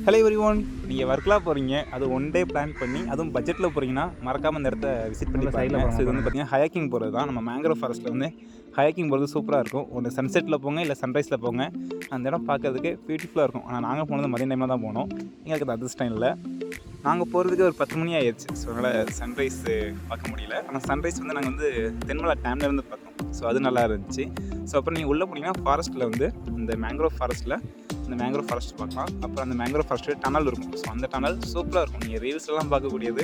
Hello everyone, நீங்கள் வர்க்கலா போகிறீங்க, அது ஒன் டே பிளான் பண்ணி அதுவும் பட்ஜெட்டில் போகிறீங்கன்னா மறக்காமல் இந்த இடத்த விசிட் பண்ணி பாருங்க. ஸோ இது வந்து பார்த்தீங்கன்னா ஹயாக்கிங் போகிறது தான். நம்ம மேங்க்ரோவ் ஃபாரஸ்ட்டில் வந்து ஹயாக்கிங் போகிறது சூப்பராக இருக்கும். ஒன்று சன்செட்டில் போங்க, இல்லை சன்ரைஸில் போங்க. அந்த இடம் பார்க்கறதுக்கு பியூட்டிஃபுல்லாக இருக்கும். ஆனால் நாங்கள் போனது மதிய டைமில் தான் போனோம். எங்களுக்கு அது அதிர்ஷ்டம் இல்லை. நாங்கள் போகிறதுக்கு ஒரு 10 மணி ஆயிடுச்சு. ஸோ அதனால் சன்ரைஸ் பார்க்க முடியல. ஆனால் சன்ரைஸ் வந்து நாங்கள் வந்து தென்மலை டேம்லேருந்து பார்த்தோம். ஸோ அது நல்லா இருந்துச்சு. ஸோ அப்புறம் நீங்கள் உள்ளே போனீங்கன்னா ஃபாரஸ்ட்டில் வந்து இந்த மேங்க்ரோவ் ஃபாரஸ்ட்டில் இந்த மேங்க்ரோவ் ஃபாரஸ்ட் பார்க்கலாம். அப்புறம் அந்த மேங்க்ரோவ் ஃபாரஸ்ட்டில் டனல் இருக்கும். ஸோ அந்த டனல் சூப்பராக இருக்கும். நீங்கள் ரீல்ஸ்லாம் பார்க்கக்கூடியது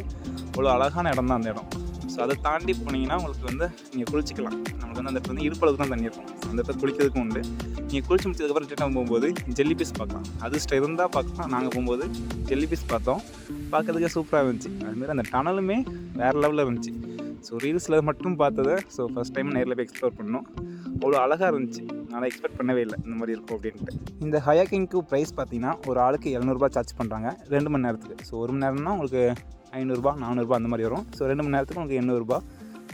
அவ்வளோ அழகான இடம் தான் அந்த இடம். ஸோ அதை தாண்டி போனீங்கன்னா உங்களுக்கு வந்து நீங்கள் குளிச்சிக்கலாம். நமக்கு வந்து அந்த இடத்துல வந்து இருப்பளவுக்கு தான் தண்ணி இருக்கும். அந்த இடத்துல குளிக்கிறதுக்கும் உண்டு. நீங்கள் குளிச்சு முடிச்சதுக்கப்புறம் ரிட்டர்ன் போகும்போது ஜெல்லி பீஸ் பார்க்கலாம். அதிர்ஷ்டம் இருந்தால் பார்க்கலாம். நாங்கள் போகும்போது ஜெல்லி பீஸ் பார்த்தோம். பார்க்கறதுக்கே சூப்பராக இருந்துச்சு. அதுமாரி அந்த டனலுமே வேறு லெவலில் இருந்துச்சு. ஸோ ரீல்ஸில் மட்டும் பார்த்ததை ஃபஸ்ட் டைம் நேரில் போய் எக்ஸ்ப்ளோர் பண்ணோம். அவ்வளோ அழகாக இருந்துச்சு. நான் எக்ஸ்பெக்ட் பண்ணவே இல்லை இந்த மாதிரி இருக்கும் அப்படின்ட்டு. இந்த ஹயாக்கிங்க்கு ப்ரைஸ் பார்த்தீங்கன்னா ஒரு ஆளுக்கு 700 சார்ஜ் பண்ணுறாங்க 2 மணி நேரத்துக்கு. ஸோ 1 மணி நேரம்னா உங்களுக்கு 500 400 அந்த மாதிரி வரும். ஸோ 2 மணி நேரத்துக்கு உங்களுக்கு 800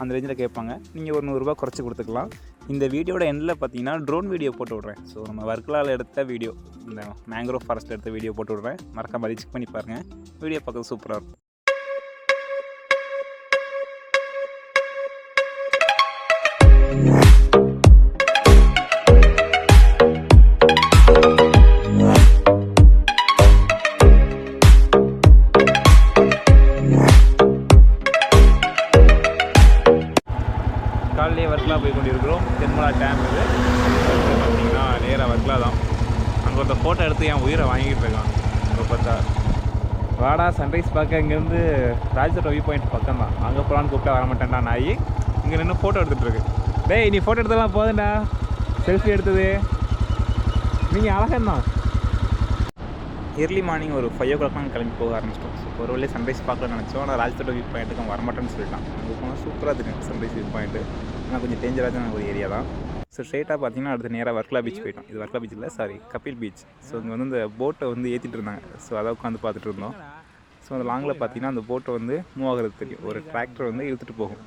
அந்த ரேஞ்சில் கேட்பாங்க. நீங்கள் ஒரு 100 குறைச்சி கொடுத்துக்கலாம். இந்த வீடியோட எண்டில் பார்த்தீங்கன்னா ட்ரோன் வீடியோ போட்டு விட்றேன். ஸோ நம்ம வர்க்கலாவில் எடுத்த வீடியோ, இந்த மேங்க்ரோவ் ஃபாரஸ்ட் எடுத்த வீடியோ போட்டு விட்றேன். மறக்காம செக் பண்ணி பாருங்கள். வீடியோ பார்க்க சூப்பராக இருக்கும். காலையிலே வர்க்கலா போய் கொண்டிருக்கிறோம். தென்மலை டேம் இது பார்த்தீங்கன்னா நேராக வர்க்கலா தான். அங்கே ஒருத்த ஃபோட்டோ எடுத்து என் உயிரை வாங்கிட்டு இருக்கான். இப்போ பார்த்தா வாடா சன்ரைஸ் பார்க்க. இங்கேருந்து ராஜ்தோட்ட வியூ பாயிண்ட் பக்கம் தான். அங்கே போகலான்னு கூப்பிட்டா வர மாட்டேன்டா நாய். இங்கே நின்று ஃபோட்டோ எடுத்துகிட்டு இருக்கு. டேய், நீ ஃபோட்டோ எடுத்தலாம் போதுண்டா. செல்ஃபி எடுத்தது நீங்கள் அழகந்தான். ஏர்லி மார்னிங் ஒரு 5 o'clock கிளம்பி போக ஆரம்பிச்சிட்டோம். ஸோ ஒரு வழியே சன்ரைஸ் பார்க்கலாம்னு நினச்சோம். ஆனால் ராஜ்தோட்ட வியூ பாயிண்ட்டுக்கு அவன் வரமாட்டேன்னு சொல்லிட்டான். அங்கே போனால் சூப்பராக தெரியும் சன்ரைஸ் வியூ பாயிண்ட்டு. ஆனால் கொஞ்சம் டேஞ்சரான ஒரு ஏரியா தான். ஸோ ஸ்ட்ரெயிட்டாக பார்த்தீங்கன்னா அடுத்து நேராக வர்க்கலா பீச் போயிட்டோம். இது வர்க்கலா பீச் இல்லை, சாரி, கபில் பீச். ஸோ இங்கே வந்து இந்த போட்டை வந்து ஏற்றிட்டு இருந்தாங்க. ஸோ அதை உட்காந்து பார்த்துட்டு இருந்தோம். ஸோ அந்த லாங்கில் பார்த்தீங்கன்னா அந்த போட்டை வந்து மூவ் ஆகிறது தெரியும். ஒரு டிராக்டர் வந்து இழுத்துட்டு போகும்.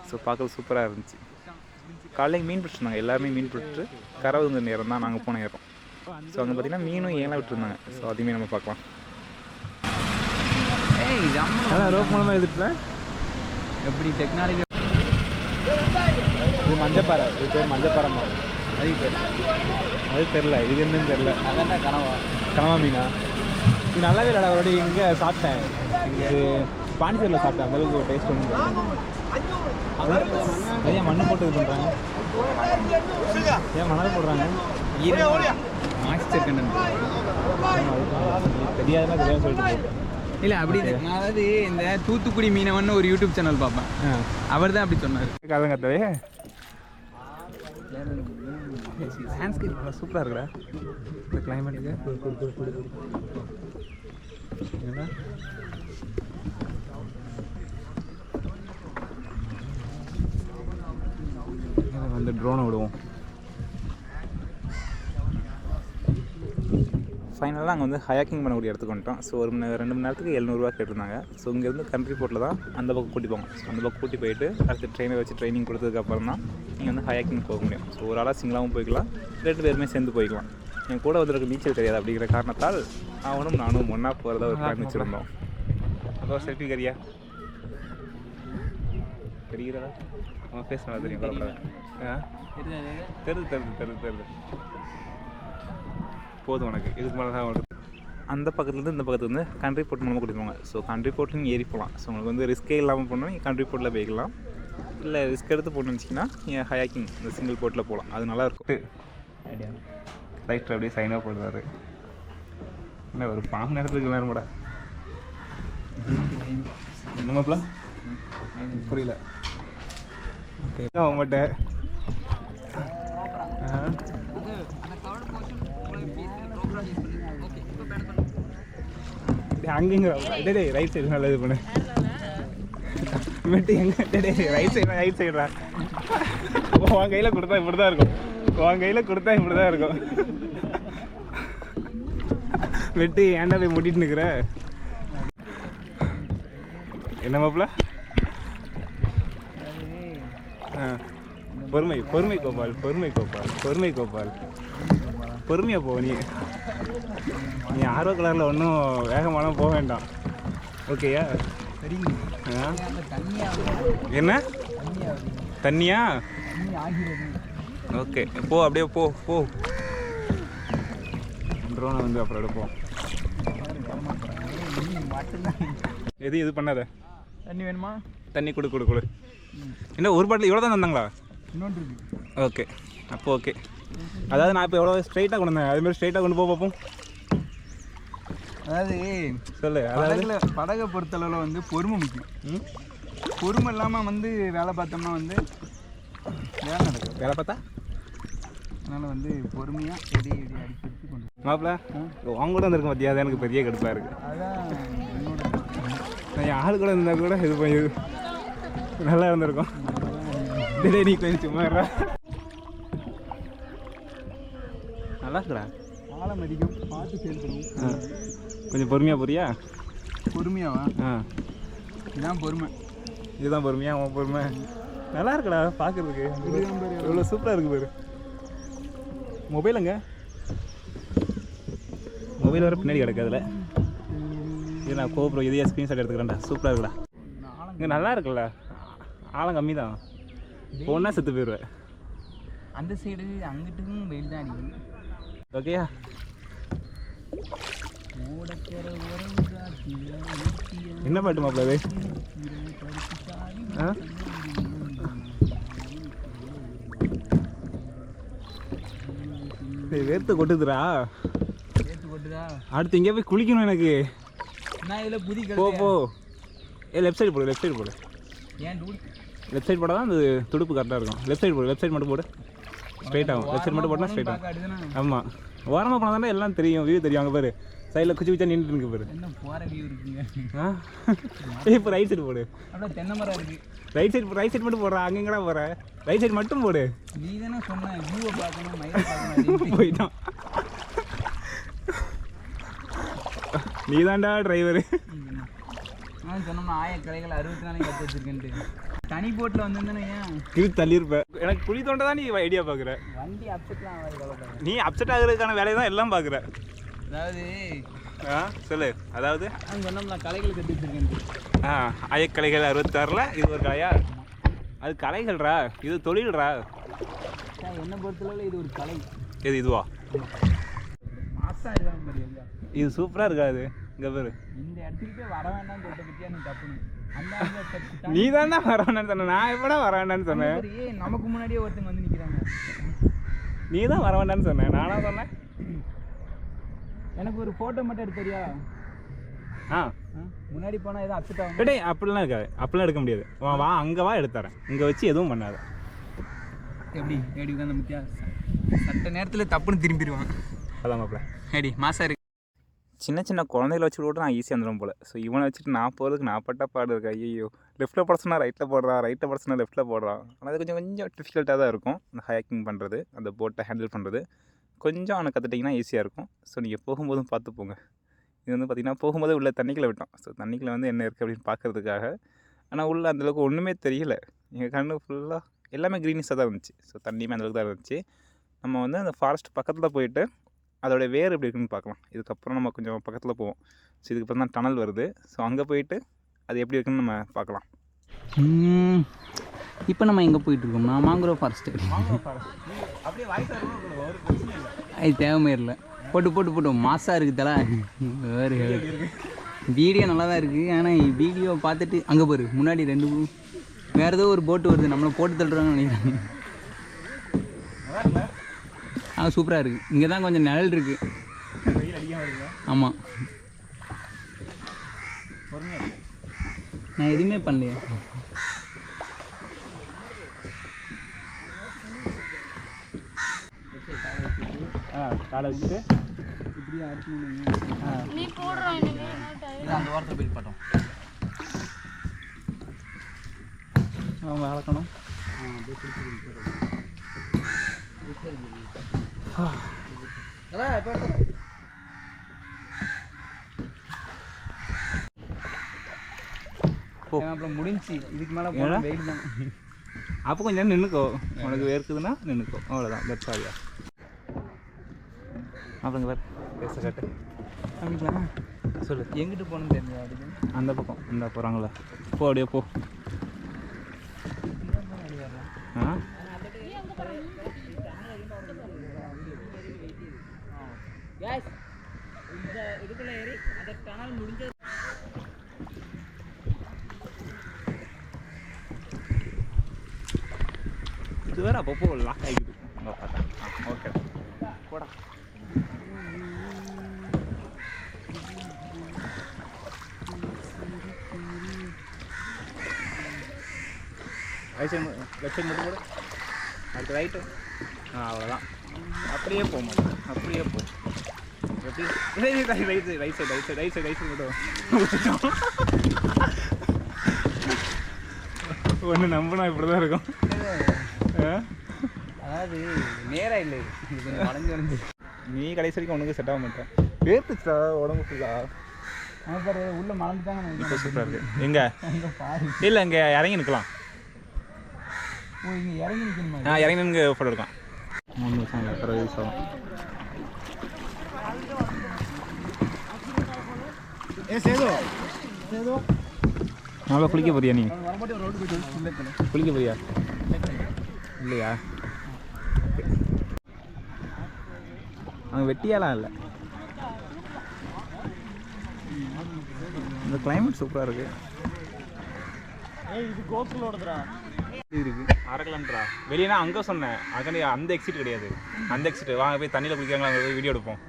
ஸோ பார்க்க சூப்பராக இருந்துச்சு. காலையில் மீன் பிடிச்சிருந்தாங்க. எல்லாருமே மீன் பிடிச்சிட்டு கரை வந்து நேரம் தான் நாங்கள் போன நேரம். ஸோ அங்கே பார்த்தீங்கன்னா மீனும் ஏலாம் விட்டுருந்தாங்க. ஸோ அதையுமே நம்ம பார்க்கலாம். ரோப் மூலமாக எழுதிட்டேன். எப்படி டெக்னாலஜி. இது மஞ்சப்பாறை. இது பேர் மஞ்சப்பாறை மாதிரி. அது தெரில. இது என்னன்னு தெரில. அதான் கனவா மீனா? இது நல்லாவே இல்லை. அவரோட இங்கே சாப்பிட்டேன். இது பாண்டிச்சேரியில் சாப்பிட்டேன். அந்தளவுக்கு ஒரு டேஸ்ட் ஒன்று. ஏன் மண்ணு போட்டு இது பண்ணுறாங்க? ஏன் மணல் போடுறாங்க? மாய்ஸ்சர் கண்டென்ட் தெரியாதுன்னா தெரியாது சொல்லிட்டு. இல்லை அப்படி நான் அதாவது இந்த தூத்துக்குடி மீனவன் ஒரு யூடியூப் சேனல் பார்ப்பேன். அவர் தான் அப்படி சொன்னார். கதை கத்தவே லேண்ட்ஸ்கேப் நல்லா சூப்பராக இருக்குடா. இந்த கிளைமேட்டுக்கு வந்து ட்ரோனை விடுவோம். ஃபைனலாக அங்கே வந்து ஹயாக்கிங் பண்ணக்கூடிய இடத்துக்கு வந்துட்டோம். ஸோ ஒரு 2 மணி நேரத்துக்கு 700 கேட்டிருந்தாங்க. ஸோ இங்கேருந்து கண்ட்ரி போர்ட்டில் தான் அந்த பக்கம் கூட்டி போங்க. ஸோ அந்த பக்கம் கூட்டி போயிட்டு அடுத்து ட்ரெயினை வச்சு ட்ரைனிங் கொடுத்ததுக்கப்புறம் தான் நீங்கள் வந்து ஹயாக்கிங் போக முடியும். ஸோ ஒரு ஆளாக சிங்கிளாகவும் போய்க்கலாம், 2 பேருமே சேர்ந்து போய்க்கலாம். என் கூட வந்துருக்கு நீச்சல் தெரியாது அப்படிங்கிற காரணத்தால் அவனும் நானும் ஒன்றா போகிறதா ஒரு பிளான் வச்சுருந்தோம். அப்போ செல்ஃபி கரியா தெரிகிறதா? அவன் ஃபேஸ் நல்லா தெரியும். தெரியுது போதும் உனக்கு. இதுக்கு மேலே தான் உனக்கு. அந்த பக்கத்துலேருந்து இந்த பக்கத்துக்கு வந்து கண்ட்ரி போர்ட் மூலமாக கொடுத்துருவாங்க. ஸோ கண்ட்ரி போர்ட்லையும் ஏறி போகலாம். ஸோ உங்களுக்கு வந்து ரிஸ்க்கே இல்லாமல் போனால் நீங்கள் கண்ட்ரி போர்ட்டில் போய்க்கலாம். இல்லை ரிஸ்க் எடுத்து போகணுன்னு வச்சிங்கன்னா நீங்கள் ஹயாக்கிங் இந்த சிங்கிள் போர்ட்டில் போகலாம். அது நல்லாயிருக்கும். ரைட்டர் அப்படியே சைனாக போடுறாரு. இல்லை ஒரு பாம்பு நேரத்துக்கு நேரம் கூட என்னமாப்பலாம் புரியல. ஓகே அவங்ககிட்ட அங்கேங்கிற ரைட் சைடு நல்லா இது பண்ணு. மெட்டு எங்கே ரைட் சைடுடா. உன் கையில் கொடுத்தா இப்படி தான் இருக்கும். வெட்டி ஏன்டா போய் முட்டிட்டு நிற்கிற? என்ன மாப்பிள்ள? பொறுமை கோபால். பொறுமையாக போ நீ ஆர்வ கலரில் ஒன்றும் வேகமாலாம் போக வேண்டாம். ஓகேயா? சரிங்க. என்ன தண்ணியா? தண்ணி ஆகிறது. ஓகே போ, அப்படியே போ போ. ட்ரோனை வந்து அப்புறம் எடுப்போம். இது பண்ணாத. தண்ணி வேணுமா? தண்ணி கொடு. என்ன ஒரு பாட்டில் இவ்வளோ தான் தந்தாங்களா? இன்னொன்று இருக்கு. ஓகே அப்போ ஓகே. அதாவது நான் இப்போ எவ்வளோ ஸ்ட்ரைட்டாக கொண்டு வந்தேன், அதுமாதிரி ஸ்ட்ரைட்டாக கொண்டு பார்ப்போம். அதாவது சொல்லு. படகை பொறுத்தளவில் வந்து பொறுமை முக்கியம். பொறுமை இல்லாமல் வந்து வேலை பார்த்தோம்னா வந்து வேலை நடக்கும். வேலை பார்த்தா அதனால் வந்து பொறுமையாக எடி அடிச்சு கொண்டு மாப்பிள்ள அவங்க கூட வந்துருக்க பார்த்தியா? அது எனக்கு பெரிய கடுப்பாக இருக்குது. அதான் என்னோட நான் என் ஆள் கூட இருந்தால் கூட இது பண்ணி நல்லா இருந்திருக்கும். நீ கொஞ்சம் சும்மா நல்லா இருக்குடா. ஆழம் அதிகம், பார்த்து செயல்படுவோம். கொஞ்சம் பொறுமையாக போறியா? பொறுமையாவா? இதுதான் பொறுமை. இதுதான் பொறுமையா? உன் பொறுமை நல்லா இருக்குடா பார்க்குறதுக்கு. இவ்வளோ சூப்பராக இருக்குது பாரு. மொபைலுங்க, மொபைல் வர பின்னாடி கிடக்காதுல. இது நான் கோப்ரோ இதையே ஸ்க்ரீன்ஷாட் எடுத்துக்கிறேன்டா. சூப்பராக இருக்குடா. இங்கே நல்லா இருக்குல்ல, ஆழம் கம்மி தான். ஒன்றா செத்து போயிடுவேன். அந்த சைடு அங்கிட்டும் வெயில் தான் அடிக்குது. ஓகேயா? என்ன பாட்டு மாப்பிள்ள அது? வேர்த்து கொட்டுதுடா. அடுத்து இங்கே போய் குளிக்கணும் எனக்கு. நான் இதில் புதி போ. லெஃப்ட் சைடு போடு. ஏன் லெஃப்ட் சைடு போட தான் அந்த துடுப்பு கரெக்டாக இருக்கும். லெஃப்ட் சைடு மட்டும் போடு. ஸ்ட்ரைட் ஆகும். லெஃப்ட் சைடு மட்டும் போட்டால் ஸ்ட்ரைட் ஆகும். ஆமாம், ஓரமாக போனால் தானே எல்லாம் தெரியும், வியூ தெரியும். அங்கே பாரு சைடில் குச்சி நின்றுட்டு இருக்கு பாரு. என்ன போகிற வியூ இருக்குங்க. இப்போ ரைட் சைடு போடு. அப்படியே தென்னை மரம் இருக்குது. ரைட் சைடு மட்டும் போடுறா. அங்கேங்கடா போகிற? ரைட் சைடு மட்டும் போடு. நீ தானே சொன்ன வியூவை பார்க்கணும், மயிலை பார்க்கணும். போயிட்டான். நீ தான்டா டிரைவரு. நான் சொன்னோம்னா ஆயக்கலைகள் 64 கற்று வச்சிருக்கேன்ட்டு. தனி போட்டில் வந்திருந்தேன்னா ஏன் இது தள்ளியிருப்பேன். எனக்கு குழி தோண்ட தான் நீ ஐடியா பார்க்குற. வண்டி அப்செட்லாம் ஆகாது. நீ அப்செட் ஆகுறதுக்கான வேலையை தான் எல்லாம் பார்க்குற. அதாவது சொல்லு. அதாவது நான் சொன்னோம்னா கலைகள் கற்று வச்சிருக்கேன்ட்டு. ஆயக்கலைகள் 66ல் இது ஒரு கலையா? அது கலைகள்ரா, இது தொழில்ரா. என்னை பொறுத்தளவில் இது ஒரு கலை. எது இதுவா? மாசா இருக்காங்க பாரு. இது சூப்பராக இருக்காது. இங்கே பேர் இந்த இடத்துக்கிட்டே வர வேண்டாம்னு சொல்லிட்ட பற்றியா நீ தப்புன்னு. நீ தானே வர வேண்டான்னு சொன்ன. நான் எப்படா வர வேண்டான்னு சொன்னேன்? நமக்கு முன்னாடியே ஒருத்தங்க வந்து நிற்கிறாங்க. நீ தான் வர வேண்டான்னு சொன்னேன். நானா சொன்னேன்? எனக்கு ஒரு ஃபோட்டோ மட்டும் எடுத்து தெரியா? முன்னாடி போனால் எதுவும் அப்செட் ஆகும். டேய் அப்படிலாம் இருக்காது. அப்படிலாம் எடுக்க முடியாது. வா அங்கே வா, எடுத்துறேன். இங்கே வச்சு எதுவும் பண்ணாத. எப்படி உட்காந்து முத்தியா சட்ட நேரத்தில் தப்புன்னு திரும்பிடுவான். அதான் மாப்பிள்ள ஏடி மாசா இருக்கு. சின்ன குழந்தைகளை வச்சு கூட நான் ஈஸியாக வந்துடும் போல். ஸோ இவனை வச்சுட்டு நான் போகிறதுக்கு நான் பட்ட பாடு இருக்கா. ஐயோ, லெஃப்ட்டில் போட சொன்னால் ரைட்டில் போடுறான், ரைட்டில் போட சொன்னால் லெஃப்ட்டில் போடுறான். ஆனால் அது கொஞ்சம் டிஃபிகல்ட்டாக தான் இருக்கும். அந்த ஹைக்கிங் பண்ணுறது, அந்த போட்டை ஹேண்டில் பண்ணுறது கொஞ்சம் அவனை கற்றுட்டிங்கன்னா ஈஸியாக இருக்கும். ஸோ நீங்கள் போகும்போதும் பார்த்து போங்க. இது வந்து பார்த்திங்கன்னா போகும்போது உள்ள தண்ணிக்குள்ளே விட்டோம். ஸோ தண்ணிக்குள்ளே வந்து என்ன இருக்குது அப்படின்னு பார்க்குறதுக்காக. ஆனால் உள்ளே அந்தளவுக்கு ஒன்றுமே தெரியல. எங்கள் கண்ணு ஃபுல்லாக எல்லாமே க்ரீனிஷாக தான் இருந்துச்சு. ஸோ தண்ணியுமே அந்தளவுக்கு தான் இருந்துச்சு. நம்ம வந்து அந்த ஃபாரஸ்ட் பக்கத்தில் போயிட்டு அதோடய வேர் எப்படி இருக்குன்னு பார்க்கலாம். இதுக்கப்புறம் நம்ம கொஞ்சம் பக்கத்தில் போவோம். ஸோ இதுக்கப்புறம் தான் டனல் வருது. ஸோ அங்கே போயிட்டு அது எப்படி இருக்குன்னு நம்ம பார்க்கலாம். இப்போ நம்ம எங்கே போயிட்டுருக்கோம்னா மாங்குரோவ் ஃபாரஸ்ட்டு. அது தேவைமே இல்லை. போட்டு மாசாக இருக்குதல. வேறு வீடியோ நல்லா தான் இருக்குது. ஆனால் வீடியோ பார்த்துட்டு அங்கே போரு முன்னாடி 2 வேறு ஏதோ ஒரு போட்டு வருது. நம்மளை போட்டு தள்ளுறாங்கன்னு நினைக்கிறாங்க. சூப்பராக இருக்குது. இங்கே தான் கொஞ்சம் நிழல் இருக்குது. ஆமாம், நான் எதுவுமே பண்ணலையே. காலை வச்சுட்டு இப்படியே அடிச்சு அந்த வாரத்தில் போய் பார்த்தோம். அவங்க வளர்க்கணும். அப்புறம் முடிஞ்சு. இதுக்கு மேலே வெயில் தான். அப்போ கொஞ்சம் நின்றுக்கோ. உனக்கு வேர்க்குதுன்னா நின்றுக்கோ. அவ்வளோதான். தட்ஸ் ஆலியா. அப்படிங்க பாரு பேச கேட்டு காமிக்கலாம். சொல்லு. எங்கிட்டு போகணும்னு தெரிஞ்சு அதுக்கு அந்த பக்கம் இந்த போகிறாங்களா, போ அப்படியே போ. ஆ இதுக்குள்ள ஏறி அந்த டனல் முடிஞ்சது. இது வேறு அப்பப்போ லாக் ஆகிடுது அங்கே பார்த்தா. ஓகே போடா. ரைட் சைடு லெஃப்ட் சைடு மட்டும் போடு. அடுத்து ரைட்டு. அவ்வளோதான். அப்படியே போக மாட்டேன், அப்படியே போ. எப்படி right side right side right side right side right side மட்டும் ஒன்று நம்பினா இப்படி தான் இருக்கும். அதாவது நேராக இல்லை, இது கொஞ்சம் வளைஞ்சு வளைஞ்சு. நீ கடைசி வரைக்கும் உனக்கு செட் ஆக மாட்டேன். வேர்த்துச்சா உடம்பு ஃபுல்லாக. பாரு உள்ளே மறந்துட்டாங்க. இப்போ சூப்பராக இருக்குது. எங்கே அங்கே பாரு. இல்லை இங்கே இறங்கி நிற்கலாம். ஓ இங்கே இறங்கி நிற்கணுமா? இறங்கி நின்று ஃபோட்டோ எடுக்கலாம். 3 நிமிஷம் இல்லை, 10 நிமிஷம் ஆகும். நல்லா குளிக்க போறியா நீ? குளிக்க போறியா? இல்லையா? அங்கே வெட்டியாலாம் இல்லை. இந்த கிளைமேட் சூப்பராக இருக்கு. இது கோகுலோடதுடா. இருக்கு 1/2 கிலோமீட்டரா வெளியேனா அங்கே சொன்னேன். அங்கே அந்த எக்ஸிட் கிடையாது, அந்த எக்ஸிட். வாங்க போய் தண்ணியில் குளிக்கிறாங்களா, அங்கே போய் வீடியோ எடுப்போம்.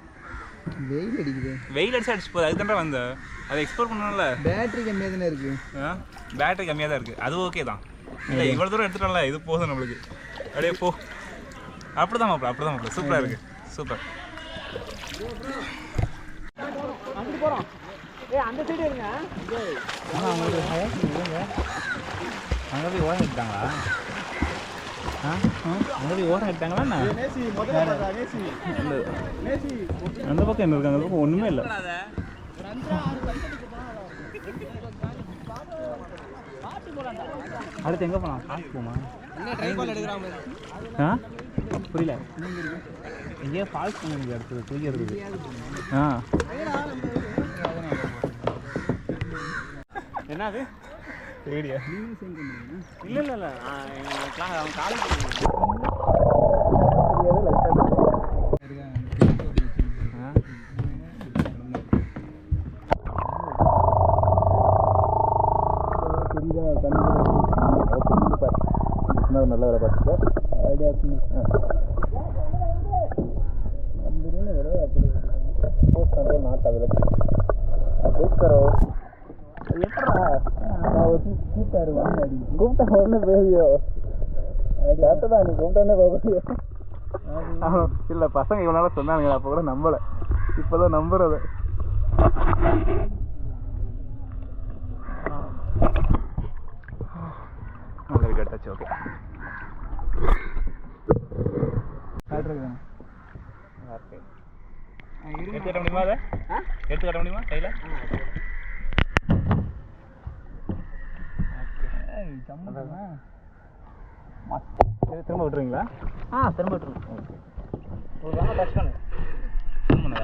வெயில் அடிக்குது. வெயில் அடிச்சு போகுது, அதுக்கு தானே வந்தேன். அதை எக்ஸ்ப்ளோர் பண்ணணும்ல. பேட்டரி கம்மியாக தானே இருக்குது. பேட்டரி கம்மியாக தான் இருக்குது, அது ஓகே தான். இல்லை இவ்வளோ தூரம் எடுத்துட்டோம்ல, இது போதும் நம்மளுக்கு. அப்படியே போ. அப்படி தான் மாப்பிள்ள, அப்படி தான் மாப்பிள்ள. சூப்பராக இருக்குது, சூப்பர். போகிறோம். அந்த சைடு இருங்க. அங்கே போய் ஓரம் எடுத்தாங்களா? அங்கே போய் ஓரம் எடுத்தாங்களா? அந்த பக்கம் என்ன இருக்கு? அந்த பக்கம் ஒன்றுமே இல்லை. அடுத்து எங்கே போகலாம்? ஃபால்ஸ் போமா? புரியல. எங்கேயோ ஃபால்ஸ் பண்ணி அடுத்தது குளிக்கிறதுக்கு. என்ன அது வீடியோ? இல்லை இல்லை இல்லை, அவன் காலேஜ் நல்ல வேலை பார்த்துட்டு ஐடியா நாட் அவைலபிள். கூப்பிட்டா ஒன்று பேசியோ தான் நீ கூப்பிட்டோன்னே போக. இல்லை பசங்க இவனால சொன்னானுங்க, அப்போ கூட நம்பலை, இப்போதான் நம்புறது. நல்லா கேட்டாச்சு. ஓகே எடுத்து கட்ட முடியுமா? அதை எடுத்து கட்ட முடியுமா கையில்? திரும்ப விட்டுருவீங்களா? திரும்ப விட்டுருங்க. ஓகே ஒரு வேணா டச் பண்ணு. பண்ணுதா?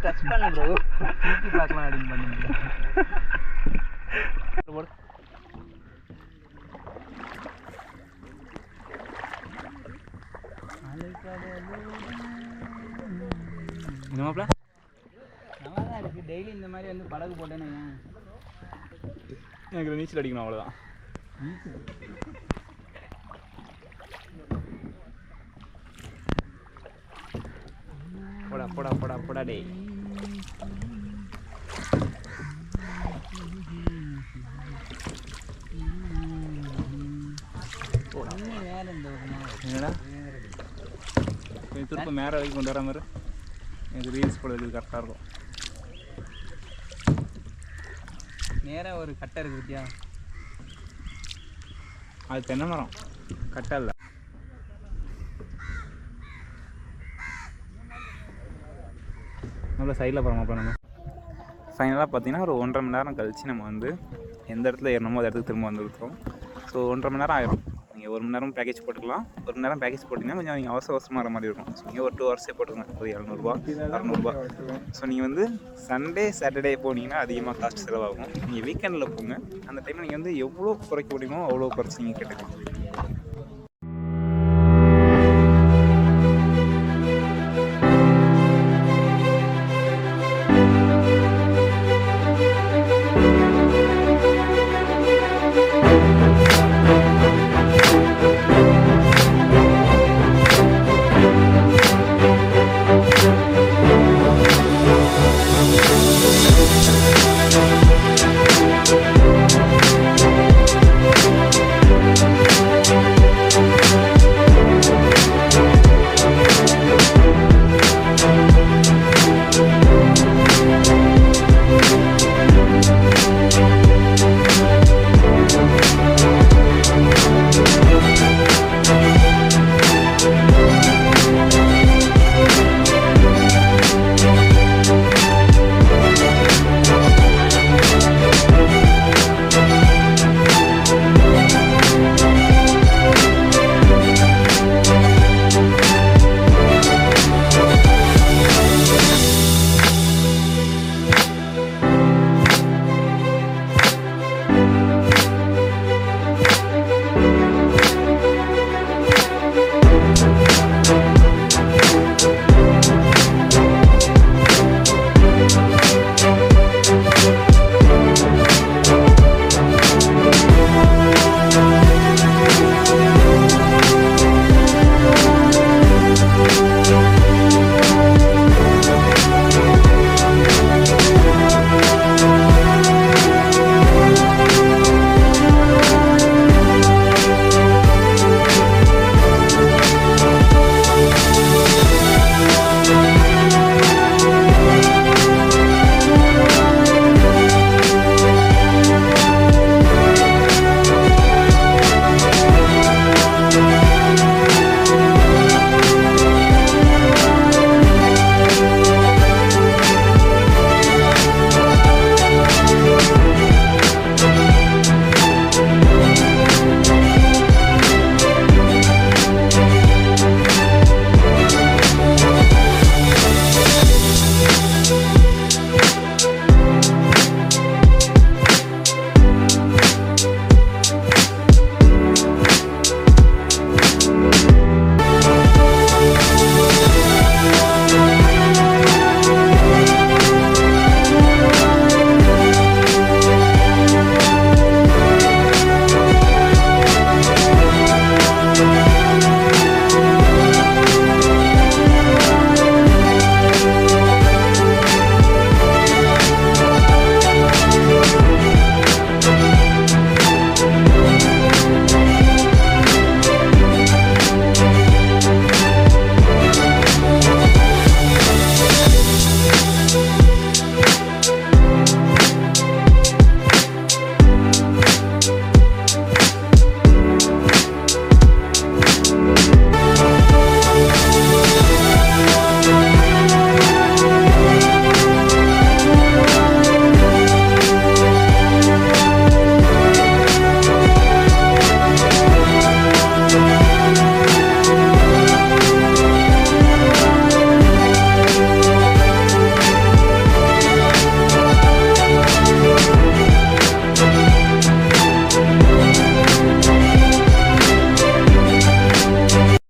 டச் பண்ணு ப்ரோ. தூக்கி பார்க்கலாம் அப்படின்னு பண்ணுங்க. என்னமாப்ல நல்லா தான் இருக்குது. டெய்லி இந்த மாதிரி வந்து படகு போட்டேன்னு எனக்கு நீச்சல் அடிக்கணும், அவ்வளோதான். போடா போடா போடா போடா டே. என்னடா கொஞ்சம் திருப்ப மேலே வரைக்கும் கொண்டு வர மாதிரி எனக்கு ரீல்ஸ் போடுறதுக்கு கரெக்டாக இருக்கும். நேராக ஒரு கட்டை இருக்குது பத்தியா? அது தென்னை மரம், கட்டை இல்லை. நல்லா சைடில் போகிறோம். அப்போ நம்ம ஃபைனலாக பார்த்தீங்கன்னா ஒரு 1.5 மணி நேரம் கழித்து நம்ம வந்து எந்த இடத்துல ஏறணுமோ அந்த இடத்துக்கு திரும்ப வந்துருக்கோம். ஸோ 1.5 மணி நேரம் ஆயிரும். நீங்கள் 1 மணி நேரம் பேக்கேஜ் போட்டுக்கலாம். 1 மணி நேரம் பேக்கேஜ் போட்டிங்கன்னா கொஞ்சம் நீங்கள் அவசரமாக வர மாதிரி இருக்கும். ஸோ நீங்கள் ஒரு 2 ஹவர்ஸே போட்டுருங்க, ஒரு 700 600. ஸோ நீங்கள் வந்து சண்டே சாட்டர்டே போனீங்கன்னா அதிகமாக காஸ்ட் செலவாகும். நீங்கள் வீக்கெண்டில் போங்க, அந்த டைமில் நீங்கள் வந்து எவ்வளோ குறைக்க முடியுமோ அவ்வளோ குறைச்சி நீங்கள் கேட்டுக்கலாம்.